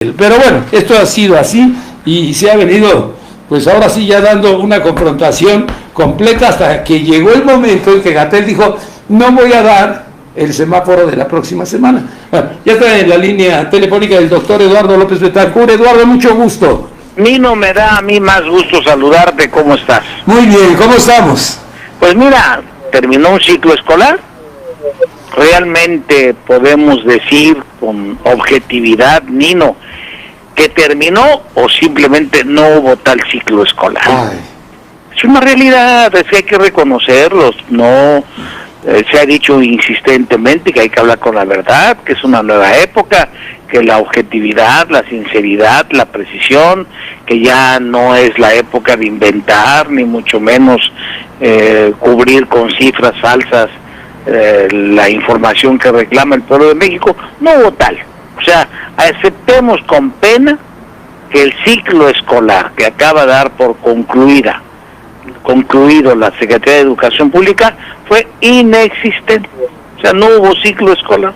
Pero bueno, esto ha sido así y se ha venido, pues ahora sí ya dando una confrontación completa hasta que llegó el momento en que Gatell dijo, no voy a dar el semáforo de la próxima semana. Bueno, ya está en la línea telefónica el doctor Eduardo López Betancourt. Eduardo, mucho gusto. Nino, me da a mí más gusto saludarte. ¿Cómo estás? Muy bien, ¿cómo estamos? Pues mira, terminó un ciclo escolar. Realmente podemos decir con objetividad, Nino, que terminó o simplemente no hubo tal ciclo escolar. Ay. Es una realidad, es que hay que reconocerlos, no se ha dicho insistentemente que hay que hablar con la verdad, que es una nueva época, que la objetividad, la sinceridad, la precisión, que ya no es la época de inventar, ni mucho menos cubrir con cifras falsas la información que reclama el pueblo de México. No hubo tal. O sea, aceptemos con pena que el ciclo escolar que acaba de dar por concluido la Secretaría de Educación Pública fue inexistente. O sea, no hubo ciclo escolar,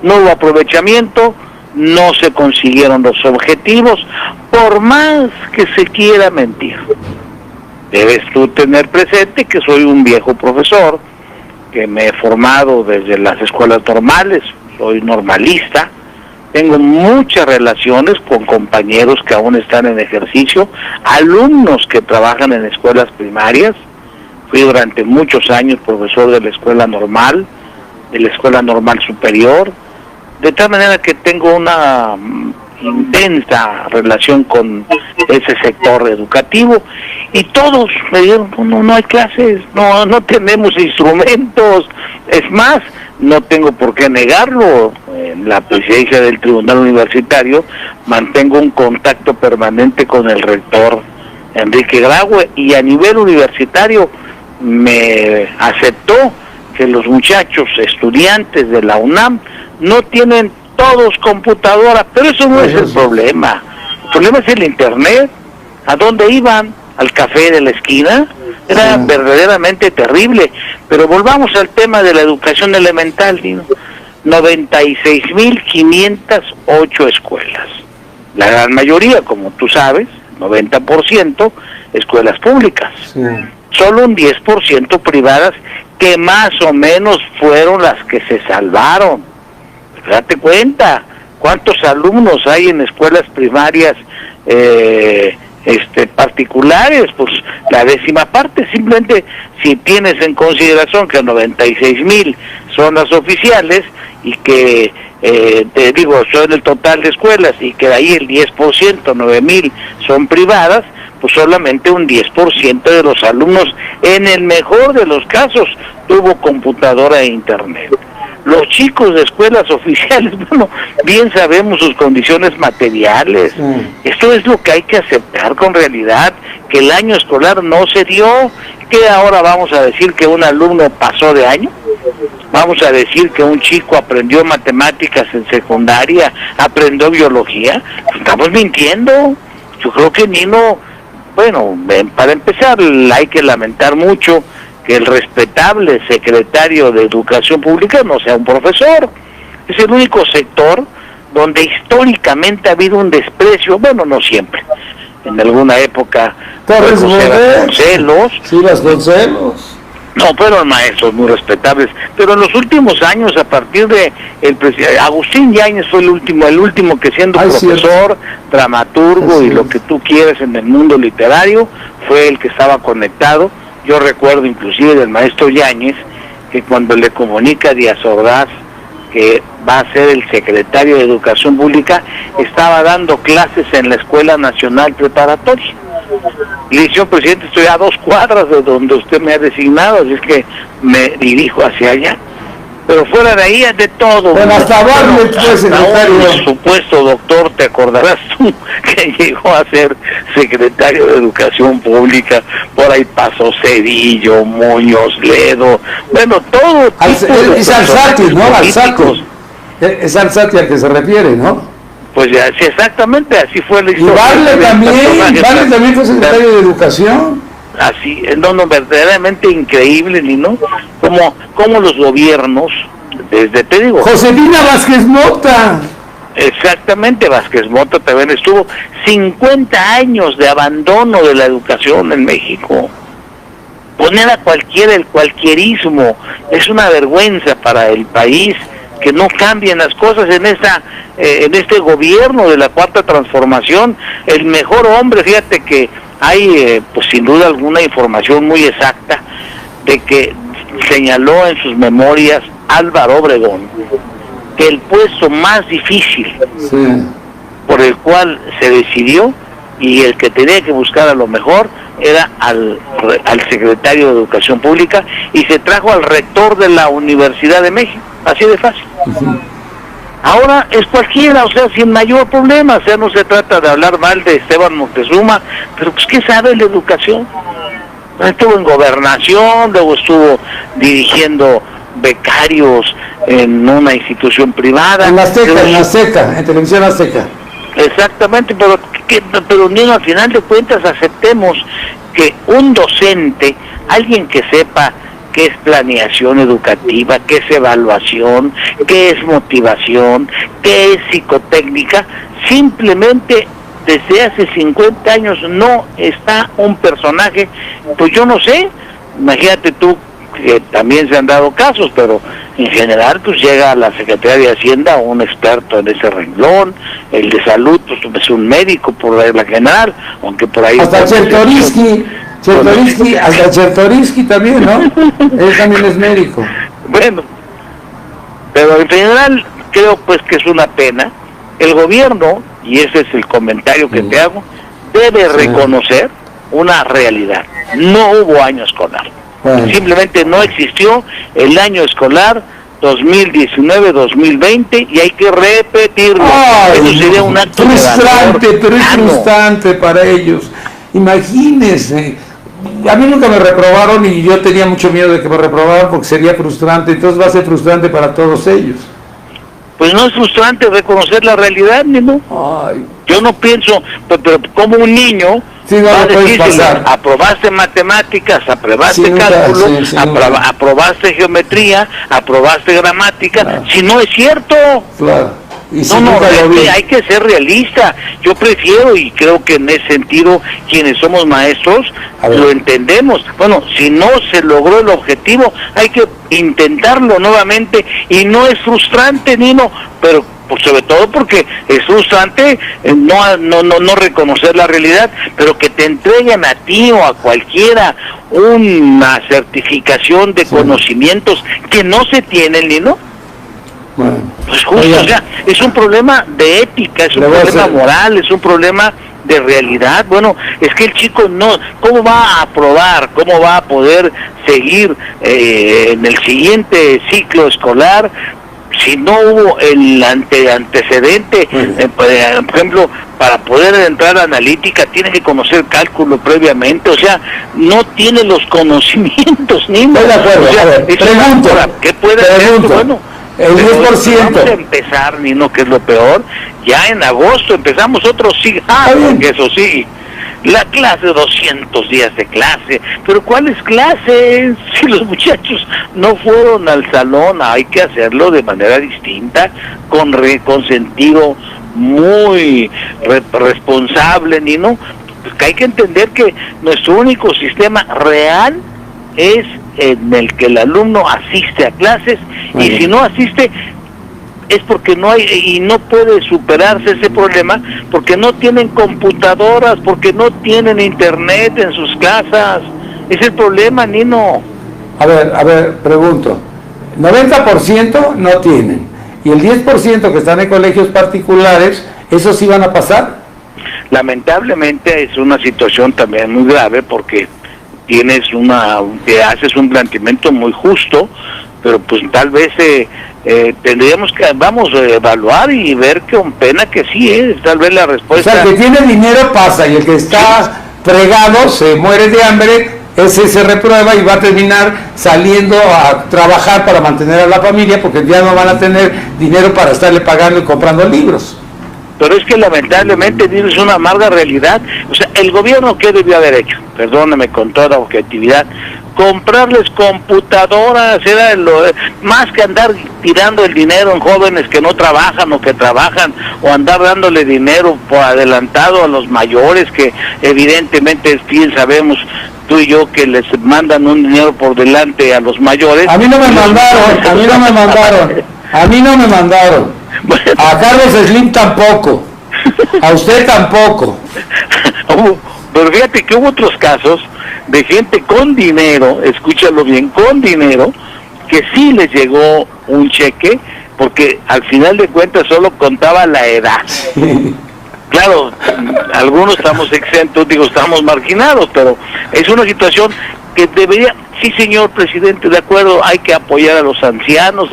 no hubo aprovechamiento, no se consiguieron los objetivos, por más que se quiera mentir. Debes tú tener presente que soy un viejo profesor, que me he formado desde las escuelas normales, soy normalista, tengo muchas relaciones con compañeros que aún están en ejercicio, alumnos que trabajan en escuelas primarias. Fui durante muchos años profesor de la escuela normal, de la escuela normal superior, de tal manera que tengo una intensa relación con ese sector educativo, y todos me dijeron, no hay clases, no tenemos instrumentos. Es más, no tengo por qué negarlo, en la presidencia del Tribunal Universitario mantengo un contacto permanente con el rector Enrique Graue, y a nivel universitario me aceptó que los muchachos estudiantes de la UNAM no tienen todos computadoras, pero eso no es el problema. El problema es el internet. ¿A dónde iban? ¿Al café de la esquina? Era verdaderamente terrible. Pero volvamos al tema de la educación elemental, Dino. 96.508 escuelas. La gran mayoría, como tú sabes, 90%, escuelas públicas. Sí. Solo un 10% privadas, que más o menos fueron las que se salvaron. Date cuenta, ¿cuántos alumnos hay en escuelas primarias particulares? Pues la décima parte. Simplemente si tienes en consideración que 96.000 son las oficiales y que te digo, son el total de escuelas, y que de ahí el 10%, 9.000 son privadas, pues solamente un 10% de los alumnos, en el mejor de los casos, tuvo computadora e internet. Los chicos de escuelas oficiales, bueno, bien sabemos sus condiciones materiales. Esto es lo que hay que aceptar con realidad, que el año escolar no se dio. ¿Qué ahora vamos a decir que un alumno pasó de año? ¿Vamos a decir que un chico aprendió matemáticas en secundaria, aprendió biología? Estamos mintiendo. Yo creo que Nino, bueno, para empezar, hay que lamentar mucho que el respetable secretario de Educación Pública no sea un profesor. Es el único sector donde históricamente ha habido un desprecio, bueno, no siempre. En alguna época, Vasconcelos. Sí, Vasconcelos. No, fueron maestros muy respetables, pero en los últimos años, a partir de el presidente Agustín Yáñez fue el último que, siendo profesor, dramaturgo y lo que tú quieras en el mundo literario, fue el que estaba conectado. Yo recuerdo inclusive del maestro Yáñez, que cuando le comunica a Díaz Ordaz que va a ser el secretario de Educación Pública, estaba dando clases en la Escuela Nacional Preparatoria. Le dije, señor presidente, estoy a 2 cuadras de donde usted me ha designado, así es que me dirijo hacia allá. Pero fuera de ahí es de todo. Pero hasta Bartlett fue secretario. Por supuesto, doctor, te acordarás tú que llegó a ser secretario de Educación Pública. Por ahí pasó Cedillo, Muñoz, Ledo, bueno, todo. Es Alzati, ¿no? Alzati. Es Alzati al que se refiere, ¿no? Pues ya, sí, exactamente, así fue la historia. Y Bartlett también fue secretario de Educación. Así, no, verdaderamente increíble, ¿no? Como los gobiernos, desde, te digo... Josefina Vázquez Mota. Exactamente, Vázquez Mota también estuvo 50 años de abandono de la educación en México. Poner a cualquiera el cualquierismo es una vergüenza para el país, que no cambien las cosas en este gobierno de la Cuarta Transformación. El mejor hombre, fíjate que hay pues sin duda alguna información muy exacta de que señaló en sus memorias Álvaro Obregón que el puesto más difícil por el cual se decidió y el que tenía que buscar a lo mejor era al secretario de Educación Pública, y se trajo al rector de la Universidad de México, así de fácil. Ahora es cualquiera, o sea, sin mayor problema, o sea, no se trata de hablar mal de Esteban Moctezuma, pero pues ¿qué sabe la educación? Estuvo en gobernación, luego estuvo dirigiendo becarios en una institución privada. En la Azteca, en Televisión Azteca. Exactamente, pero niño, al final de cuentas aceptemos que un docente, alguien que sepa qué es planeación educativa, qué es evaluación, qué es motivación, qué es psicotécnica, simplemente desde hace 50 años no está un personaje, pues yo no sé, imagínate tú que también se han dado casos, pero en general pues llega a la Secretaría de Hacienda un experto en ese renglón, el de salud pues es un médico por regla general, aunque por ahí... Hasta Chertoriski también, ¿no? Él también es médico. Bueno, pero en general creo pues que es una pena. El gobierno, y ese es el comentario que te hago, debe reconocer una realidad. No hubo año escolar. Simplemente no existió el año escolar 2019-2020 y hay que repetirlo. Eso sería un acto frustrante, pero es frustrante para ellos. Imagínense, a mí nunca me reprobaron y yo tenía mucho miedo de que me reprobaran porque sería frustrante, entonces va a ser frustrante para todos ellos. Pues no es frustrante reconocer la realidad, ¿no? Yo no pienso, pero como un niño... Sí, no va a decir, pasar. Aprobaste matemáticas, aprobaste cálculo, aprobaste geometría, aprobaste gramática, claro. Si no es cierto. Claro. Y si hay que ser realista. Yo prefiero, y creo que en ese sentido quienes somos maestros lo entendemos. Bueno, si no se logró el objetivo, hay que intentarlo nuevamente, y no es frustrante, Nino, pero sobre todo porque es frustrante no reconocer la realidad, pero que te entreguen a ti o a cualquiera una certificación de conocimientos que no se tienen, Nino. Bueno, pues justo, o sea, es un problema de ética, es un problema moral, es un problema de realidad. Bueno, es que el chico ¿cómo va a aprobar? ¿Cómo va a poder seguir en el siguiente ciclo escolar si no hubo el antecedente? Por ejemplo, para poder entrar a analítica tiene que conocer cálculo previamente, o sea, no tiene los conocimientos ni Estoy de acuerdo. O sea, pregunto, ¿qué puede hacer? Bueno, el 10%. Vamos a empezar, Nino, que es lo peor, ya en agosto empezamos otros porque eso sí, la clase, 200 días de clase, pero ¿cuáles clases? Si los muchachos no fueron al salón, hay que hacerlo de manera distinta, con sentido muy responsable, Nino, pues que hay que entender que nuestro único sistema real es en el que el alumno asiste a clases, y si no asiste es porque no hay, y no puede superarse ese problema porque no tienen computadoras, porque no tienen internet en sus casas. Es el problema, Nino. A ver, pregunto, 90% no tienen, y el 10% que están en colegios particulares, ¿esos sí van a pasar? Lamentablemente es una situación también muy grave, porque te haces un planteamiento muy justo, pero pues tal vez tendríamos que vamos a evaluar y ver con pena que sí, tal vez la respuesta... O sea, el que tiene dinero pasa, y el que está fregado, se muere de hambre, ese se reprueba y va a terminar saliendo a trabajar para mantener a la familia, porque ya no van a tener dinero para estarle pagando y comprando libros. Pero es que lamentablemente es una amarga realidad. O sea, el gobierno, ¿qué debió haber hecho? Perdóname con toda objetividad, comprarles computadoras, era más que andar tirando el dinero en jóvenes que no trabajan o que trabajan, o andar dándole dinero por adelantado a los mayores, que evidentemente bien sabemos tú y yo que les mandan un dinero por delante a los mayores. A mí no me mandaron. Bueno. A Carlos Slim tampoco. A usted tampoco. Pero fíjate que hubo otros casos de gente con dinero, escúchalo bien, con dinero, que sí les llegó un cheque, porque al final de cuentas solo contaba la edad. Claro, algunos estamos exentos, estamos marginados, pero es una situación que debería, sí señor presidente, de acuerdo, hay que apoyar a los ancianos,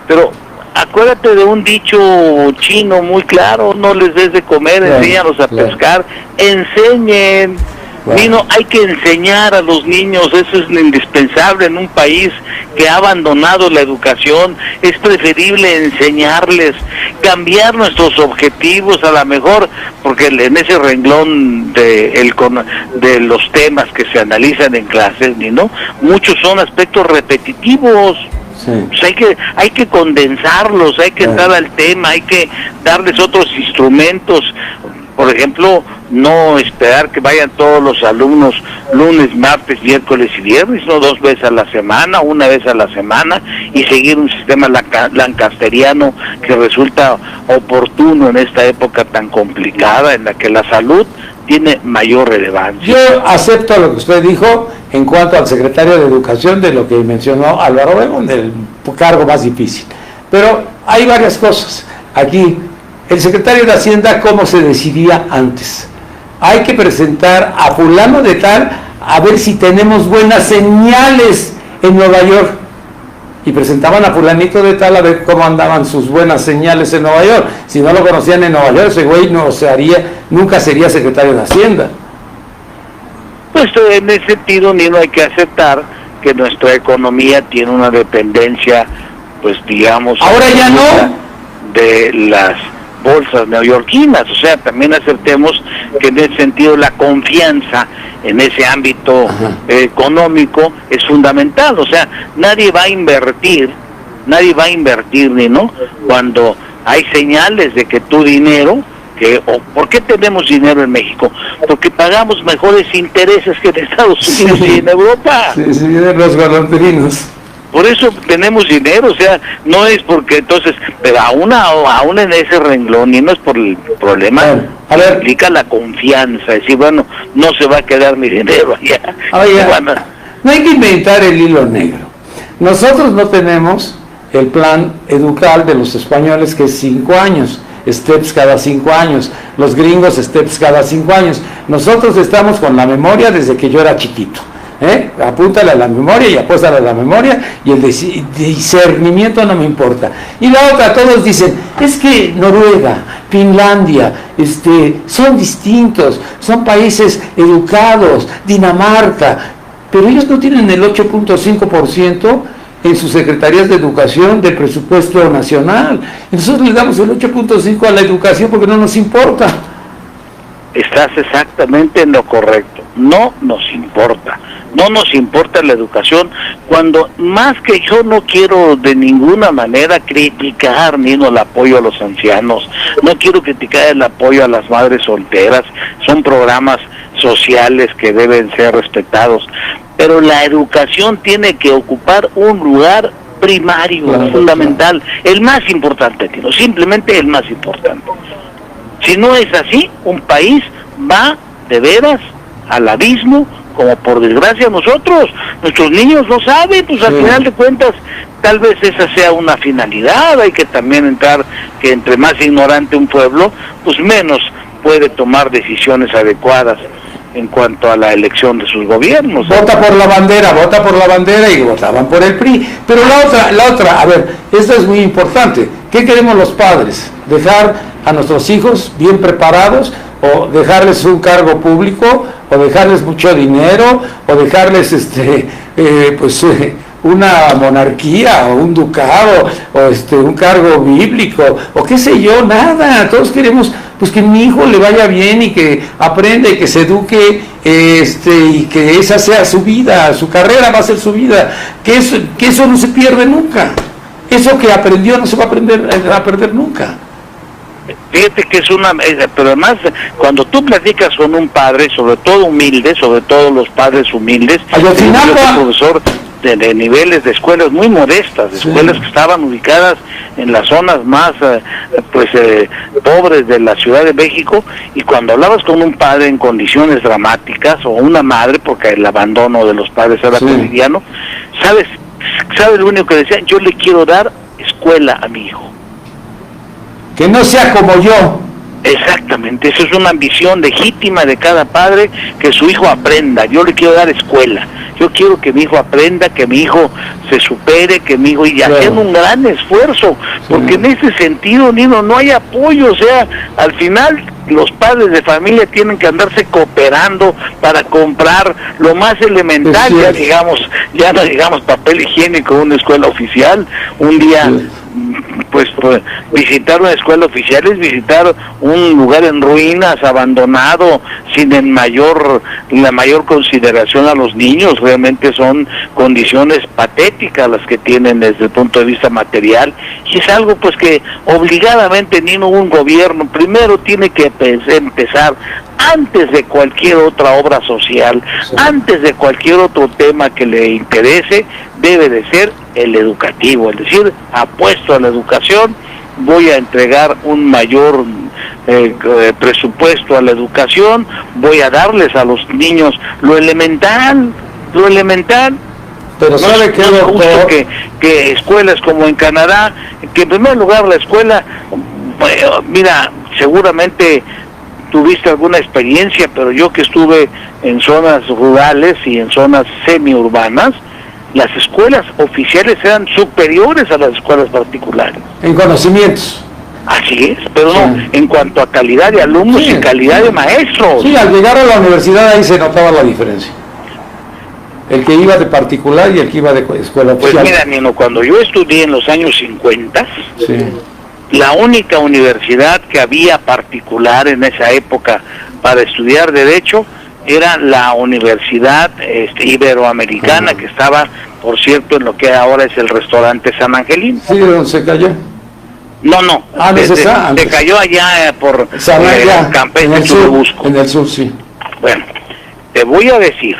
pero acuérdate de un dicho chino muy claro: no les des de comer, enséñalos a pescar, enseñen. Bueno, hay que enseñar a los niños, eso es indispensable en un país que ha abandonado la educación. Es preferible enseñarles, cambiar nuestros objetivos a lo mejor, porque en ese renglón de los temas que se analizan en clases, ¿no? Muchos son aspectos repetitivos. Sí. Pues hay que condensarlos, hay que entrar al tema, hay que darles otros instrumentos. Por ejemplo, no esperar que vayan todos los alumnos lunes, martes, miércoles y viernes, no 2 veces a la semana, 1 vez a la semana, y seguir un sistema lancasteriano que resulta oportuno en esta época tan complicada en la que la salud tiene mayor relevancia. Yo acepto lo que usted dijo en cuanto al secretario de Educación, de lo que mencionó Álvaro Obregón, del cargo más difícil. Pero hay varias cosas. Aquí, el secretario de Hacienda, ¿cómo se decidía antes? Hay que presentar a fulano de tal a ver si tenemos buenas señales en Nueva York. Y presentaban a fulanito de tal a ver cómo andaban sus buenas señales en Nueva York. Si no lo conocían en Nueva York, ese güey nunca sería secretario de Hacienda. Pues en ese sentido, Nino, hay que aceptar que nuestra economía tiene una dependencia, pues digamos... Ahora ya no. De las bolsas neoyorquinas, o sea, también aceptemos que en ese sentido la confianza en ese ámbito económico es fundamental. O sea, nadie va a invertir, ¿no? Cuando hay señales de que tu dinero, ¿por qué tenemos dinero en México? Porque pagamos mejores intereses que en Estados Unidos y en Europa. Sí, los golondrinos. Por eso tenemos dinero, o sea, no es porque entonces, pero aún en ese renglón, y no es por el problema, implica la confianza, decir, bueno, no se va a quedar mi dinero allá. No hay que inventar el hilo negro. Nosotros no tenemos el plan educal de los españoles, que es 5 años, steps cada 5 años, los gringos steps cada 5 años. Nosotros estamos con la memoria desde que yo era chiquito. Apúntale a la memoria y apuéstale a la memoria, y el discernimiento no me importa. Y la otra, todos dicen, es que Noruega, Finlandia, son distintos, son países educados, Dinamarca, pero ellos no tienen el 8.5% en sus secretarías de educación del presupuesto nacional. Y nosotros le damos el 8.5% a la educación porque no nos importa. Estás exactamente en lo correcto. No nos importa la educación, cuando más que yo no quiero de ninguna manera criticar ni el apoyo a los ancianos, no quiero criticar el apoyo a las madres solteras, son programas sociales que deben ser respetados, pero la educación tiene que ocupar un lugar primario, fundamental, el más importante, simplemente el más importante. Si no es así, un país va de veras al abismo, como por desgracia nuestros niños no saben, pues al final de cuentas, tal vez esa sea una finalidad. Hay que también entrar que entre más ignorante un pueblo, pues menos puede tomar decisiones adecuadas en cuanto a la elección de sus gobiernos. Vota por la bandera, y votaban por el PRI. Pero la otra, a ver, esto es muy importante. ¿Qué queremos los padres? ¿Dejar a nuestros hijos bien preparados, o dejarles un cargo público, o dejarles mucho dinero, o dejarles una monarquía, o un ducado, o un cargo bíblico, o qué sé yo? Nada. Todos queremos pues que mi hijo le vaya bien y que aprenda y que se eduque, y que esa sea su vida, su carrera va a ser su vida, que eso no se pierde nunca, eso que aprendió no se va a perder nunca. Fíjate que pero además cuando tú platicas con un padre, sobre todo humilde, sobre todo los padres humildes, yo soy profesor de niveles de escuelas muy modestas, de escuelas que estaban ubicadas en las zonas más pobres de la Ciudad de México, y cuando hablabas con un padre en condiciones dramáticas, o una madre, porque el abandono de los padres era cotidiano, ¿sabes lo único que decían? Yo le quiero dar escuela a mi hijo. Que no sea como yo. Exactamente, eso es una ambición legítima de cada padre, que su hijo aprenda. Yo le quiero dar escuela, yo quiero que mi hijo aprenda, que mi hijo se supere, que mi hijo, y hacer un gran esfuerzo, porque en ese sentido, Nino, no hay apoyo. O sea, al final los padres de familia tienen que andarse cooperando para comprar lo más elemental, ya no digamos papel higiénico en una escuela oficial. Un día pues visitar una escuela oficial es visitar un lugar en ruinas, abandonado, sin la mayor consideración a los niños. Realmente son condiciones patéticas las que tienen desde el punto de vista material, y es algo pues que obligadamente un gobierno primero tiene que empezar, antes de cualquier otra obra social, antes de cualquier otro tema que le interese, debe de ser el educativo, es decir, apuesto a la educación, voy a entregar un mayor presupuesto a la educación, voy a darles a los niños lo elemental. Pero sabe que es justo que escuelas como en Canadá, que en primer lugar la escuela, mira, seguramente tuviste alguna experiencia, pero yo que estuve en zonas rurales y en zonas semiurbanas, las escuelas oficiales eran superiores a las escuelas particulares. En conocimientos. Así es, pero no, en cuanto a calidad de alumnos y calidad de maestros. Sí, al llegar a la universidad ahí se notaba la diferencia. El que iba de particular y el que iba de escuela oficial. Pues mira, Nino, cuando yo estudié en los años 50, la única universidad que había particular en esa época para estudiar Derecho era la Universidad Iberoamericana, que estaba, por cierto, en lo que ahora es el restaurante San Angelín. Sí, ¿dónde se cayó? No. Se cayó allá por Campeche, en el sur, sí. Bueno, te voy a decir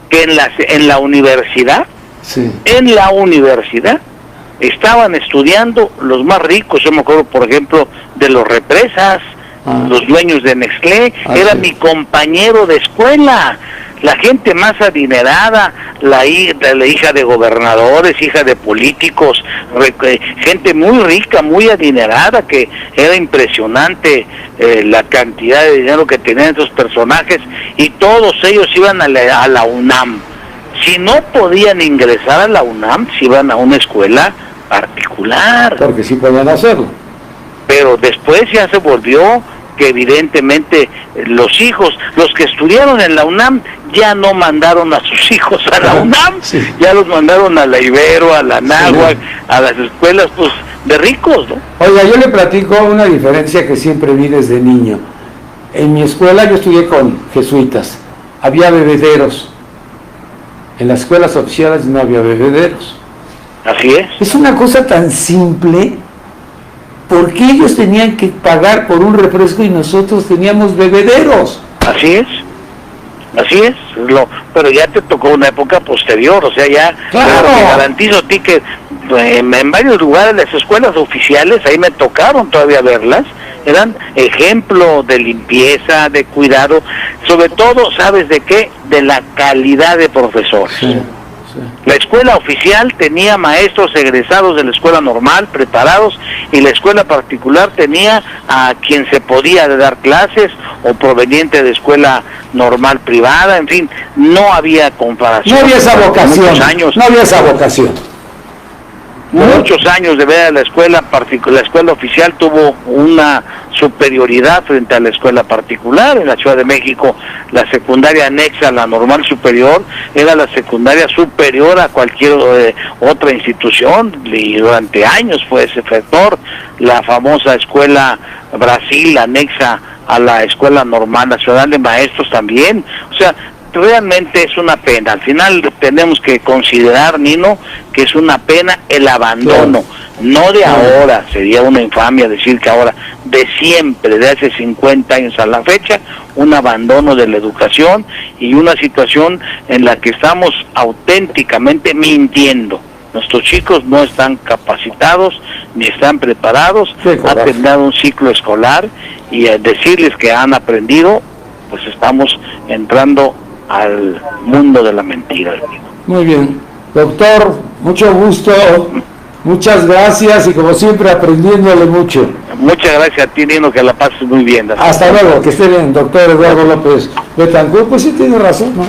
que en la universidad, estaban estudiando los más ricos. Yo me acuerdo, por ejemplo, de los Represas, los dueños de Nestlé, era mi compañero de escuela. La gente más adinerada, la hija de gobernadores, hija de políticos, gente muy rica, muy adinerada, que era impresionante la cantidad de dinero que tenían esos personajes, y todos ellos iban a la UNAM. Si no podían ingresar a la UNAM, se iban a una escuela particular. Porque sí podían hacerlo. Pero después ya se volvió que evidentemente los que estudiaron en la UNAM, ya no mandaron a sus hijos a la UNAM, ya los mandaron a la Ibero, a la Náhuac, a las escuelas pues de ricos, ¿no? Oiga, yo le platico una diferencia que siempre vi desde niño. En mi escuela yo estudié con jesuitas, había bebederos. En las escuelas oficiales no había bebederos. Así es. Es una cosa tan simple. ¿Por qué ellos tenían que pagar por un refresco y nosotros teníamos bebederos? Así es. Pero ya te tocó una época posterior, o sea, ya. Claro. Te garantizo a ti que en varios lugares las escuelas oficiales, ahí me tocaron todavía verlas, eran ejemplo de limpieza, de cuidado, sobre todo, ¿sabes de qué? De la calidad de profesores. La escuela oficial tenía maestros egresados de la escuela normal, preparados, y la escuela particular tenía a quien se podía dar clases, o proveniente de escuela normal privada, en fin, no había comparación. No había esa vocación. No había esa vocación. Muchos años de ver a la escuela particular, la escuela oficial tuvo superioridad frente a la escuela particular. En la Ciudad de México, la secundaria anexa a la normal superior era la secundaria superior a cualquier otra institución, y durante años fue ese factor. La famosa escuela Brasil anexa a la escuela normal nacional de maestros también. O sea, realmente es una pena. Al final tenemos que considerar, Nino, que es una pena el abandono, no de ahora, sería una infamia decir que ahora, de siempre, de hace 50 años a la fecha, un abandono de la educación y una situación en la que estamos auténticamente mintiendo. Nuestros chicos no están capacitados ni están preparados, han terminado un ciclo escolar, y al decirles que han aprendido, pues estamos entrando al mundo de la mentira. Muy bien, doctor, mucho gusto, muchas gracias, y como siempre aprendiéndole mucho. Muchas gracias a ti, Nino, que la pases muy bien. Hasta luego, que esté bien, doctor Eduardo López Betancourt. Pues sí tiene razón, ¿no?